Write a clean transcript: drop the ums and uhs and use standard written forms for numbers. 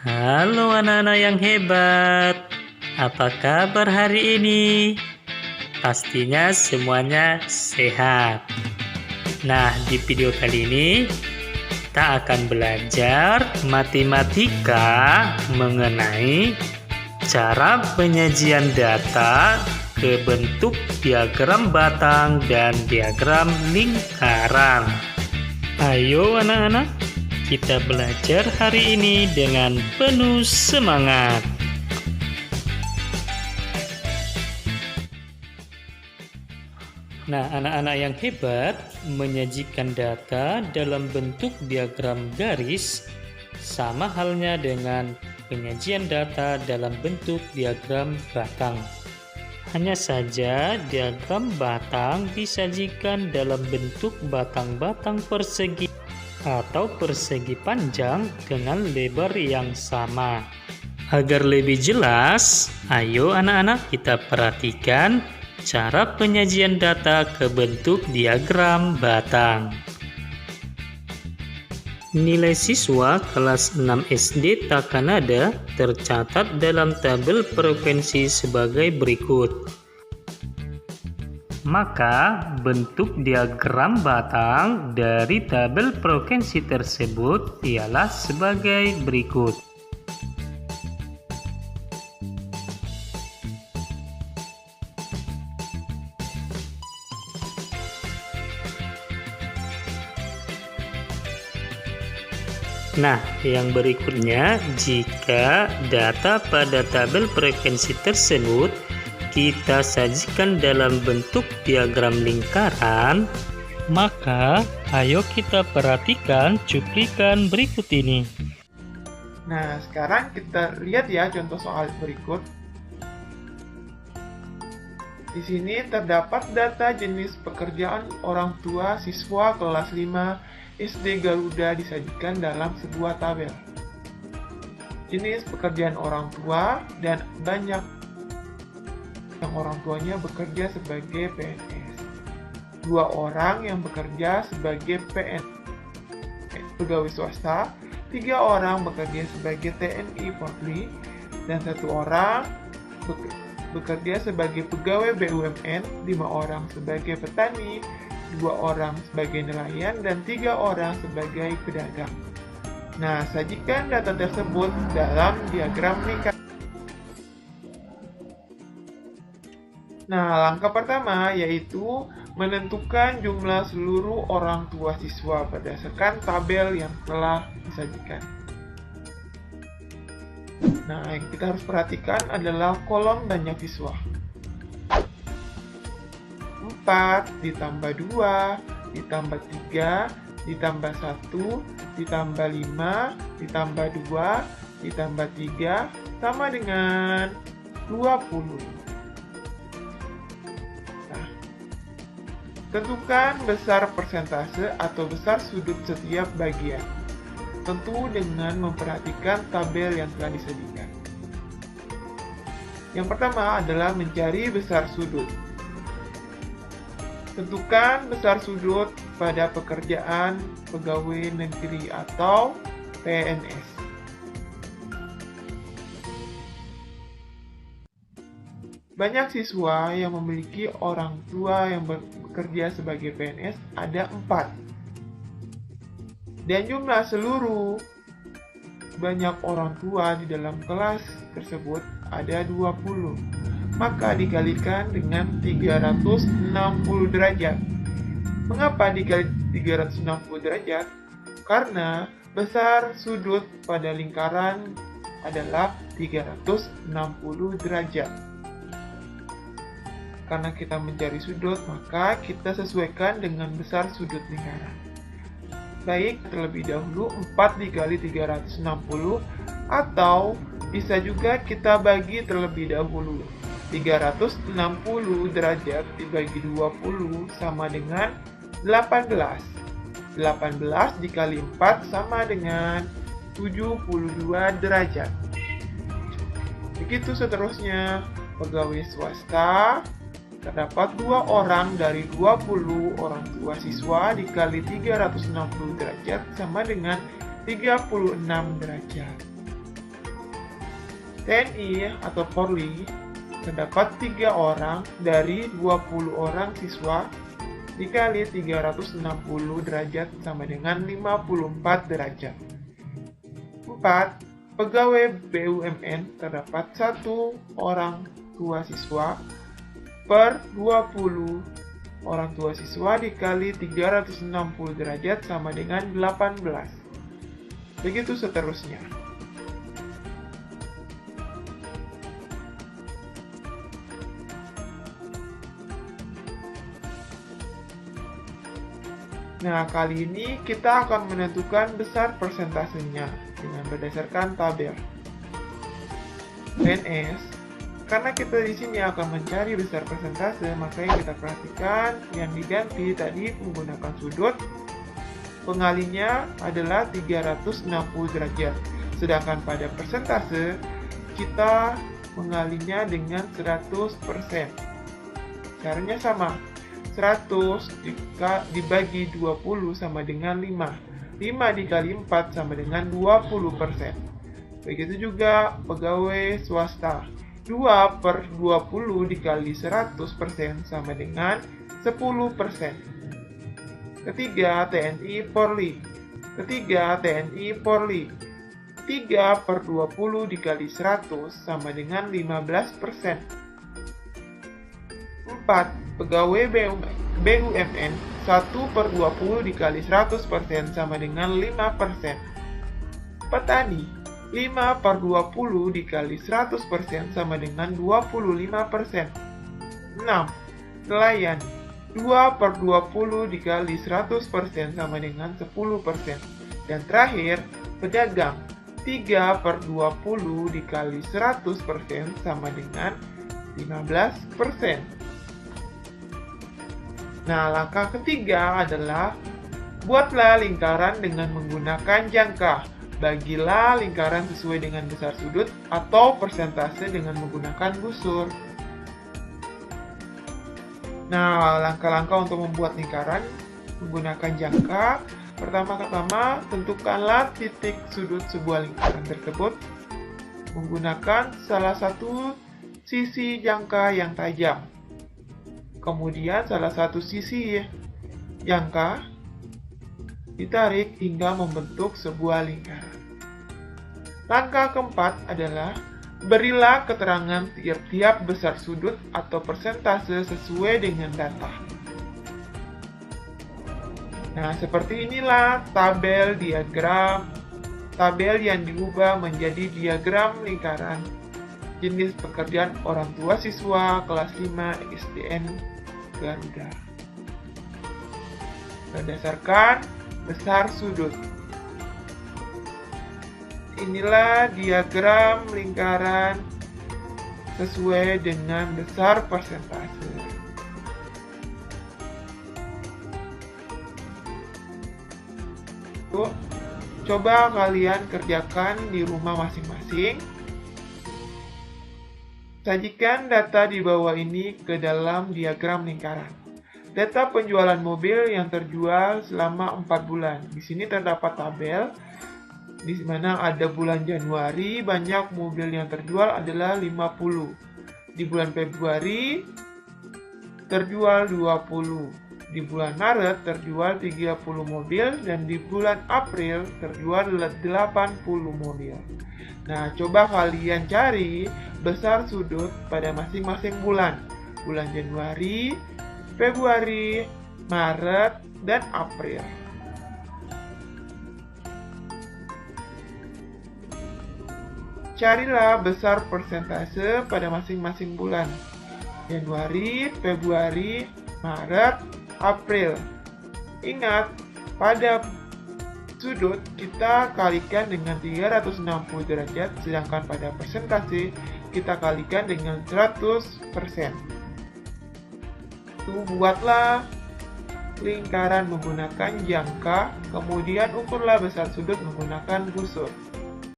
Halo anak-anak yang hebat, apa kabar hari ini? Pastinya semuanya sehat. Nah, di video kali ini kita akan belajar matematika mengenai cara penyajian data ke bentuk diagram batang dan diagram lingkaran. Ayo anak-anak, kita belajar hari ini dengan penuh semangat. Nah, anak-anak yang hebat menyajikan data dalam bentuk diagram garis sama halnya dengan penyajian data dalam bentuk diagram batang. Hanya saja diagram batang disajikan dalam bentuk batang-batang persegi atau persegi panjang dengan lebar yang sama. Agar lebih jelas, ayo anak-anak kita perhatikan cara penyajian data ke bentuk diagram batang. Nilai siswa kelas 6 SD Takanada tercatat dalam tabel frekuensi sebagai berikut. Maka bentuk diagram batang dari tabel frekuensi tersebut ialah sebagai berikut. Nah, yang berikutnya, jika data pada tabel frekuensi tersebut kita sajikan dalam bentuk diagram lingkaran, maka ayo kita perhatikan cuplikan berikut ini. Nah, sekarang kita lihat ya contoh soal berikut. Di sini terdapat data jenis pekerjaan orang tua siswa kelas 5 SD Garuda disajikan dalam sebuah tabel. Jenis pekerjaan orang tua dan banyak yang orang tuanya bekerja sebagai PNS. 2 orang yang bekerja sebagai pegawai swasta, 3 orang bekerja sebagai TNI Polri, dan 1 orang bekerja sebagai pegawai BUMN, 5 orang sebagai petani, 2 orang sebagai nelayan, dan 3 orang sebagai pedagang. Nah, sajikan data tersebut dalam diagram lingkaran. Nah, langkah pertama yaitu menentukan jumlah seluruh orang tua siswa berdasarkan tabel yang telah disajikan. Nah, yang kita harus perhatikan adalah kolom banyak siswa. 4 ditambah 2 ditambah 3 ditambah 1 ditambah 5 ditambah 2 ditambah 3 sama dengan 20. Nah, tentukan besar persentase atau besar sudut setiap bagian, tentu dengan memperhatikan tabel yang telah disajikan. Yang pertama adalah mencari besar sudut. Tentukan besar sudut pada pekerjaan pegawai negeri atau PNS. Banyak siswa yang memiliki orang tua yang bekerja sebagai PNS ada 4. Dan jumlah seluruh banyak orang tua di dalam kelas tersebut ada 20. Maka dikalikan dengan 360 derajat. Mengapa dikali 360 derajat? Karena besar sudut pada lingkaran adalah 360 derajat. Karena kita mencari sudut, maka kita sesuaikan dengan besar sudut lingkaran. Baik, terlebih dahulu 4 dikali 360, atau bisa juga kita bagi terlebih dahulu. 360 derajat dibagi 20 sama dengan 18. 18 dikali 4 sama dengan 72 derajat. Begitu seterusnya, pegawai swasta terdapat 2 orang dari 20 orang tua siswa dikali 360 derajat sama dengan 36 derajat. TNI atau Polri terdapat 3 orang dari 20 orang siswa dikali 360 derajat sama dengan 54 derajat. 4. Pegawai BUMN terdapat 1 orang tua siswa per 20 orang tua siswa dikali 360 derajat sama dengan 18. Begitu seterusnya. Nah, kali ini kita akan menentukan besar persentasenya dengan berdasarkan tabel. PNS, karena kita di sini akan mencari besar persentase, maka yang kita perhatikan yang diganti tadi menggunakan sudut, pengalinya adalah 360 derajat. Sedangkan pada persentase, kita mengalinya dengan 100%. Caranya sama. 100 dibagi 20 sama dengan 5. 5 dikali 4 sama dengan 20%. Begitu juga pegawai swasta. 2 per 20 dikali 100% sama dengan 10%. Ketiga, TNI Polri. 3 per 20 dikali 100 sama dengan 15%. 4. Pegawai BUMN 1 per 20 dikali 100% sama dengan 5%. Petani 5 per 20 dikali 100% sama dengan 25%. 6. Nelayan 2 per 20 dikali 100% sama dengan 10%. Dan terakhir, pedagang 3 per 20 dikali 100% sama dengan 15%. Nah, langkah ketiga adalah buatlah lingkaran dengan menggunakan jangka. Bagilah lingkaran sesuai dengan besar sudut atau persentase dengan menggunakan busur. Nah, langkah-langkah untuk membuat lingkaran menggunakan jangka. Pertama-tama, tentukanlah titik sudut sebuah lingkaran tersebut menggunakan salah satu sisi jangka yang tajam. Kemudian salah satu sisi jangka ditarik hingga membentuk sebuah lingkaran. Langkah keempat adalah berilah keterangan tiap-tiap besar sudut atau persentase sesuai dengan data. Nah, seperti inilah tabel yang diubah menjadi diagram lingkaran jenis pekerjaan orang tua siswa kelas 5 SDN Garuda. Berdasarkan besar sudut. Inilah diagram lingkaran sesuai dengan besar persentase. Tuh, coba kalian kerjakan di rumah masing-masing. Sajikan data di bawah ini ke dalam diagram lingkaran. Data penjualan mobil yang terjual selama 4 bulan. Di sini terdapat tabel di mana ada bulan Januari banyak mobil yang terjual adalah 50. Di bulan Februari terjual 20. Di bulan Maret terjual 30 mobil dan di bulan April terjual 80 mobil. Nah, coba kalian cari besar sudut pada masing-masing bulan. Bulan Januari, Februari, Maret, dan April. Carilah besar persentase pada masing-masing bulan. Januari, Februari, Maret, April. Ingat, pada sudut kita kalikan dengan 360 derajat, sedangkan pada persentase kita kalikan dengan 100%. Buatlah lingkaran menggunakan jangka, kemudian ukurlah besar sudut menggunakan busur.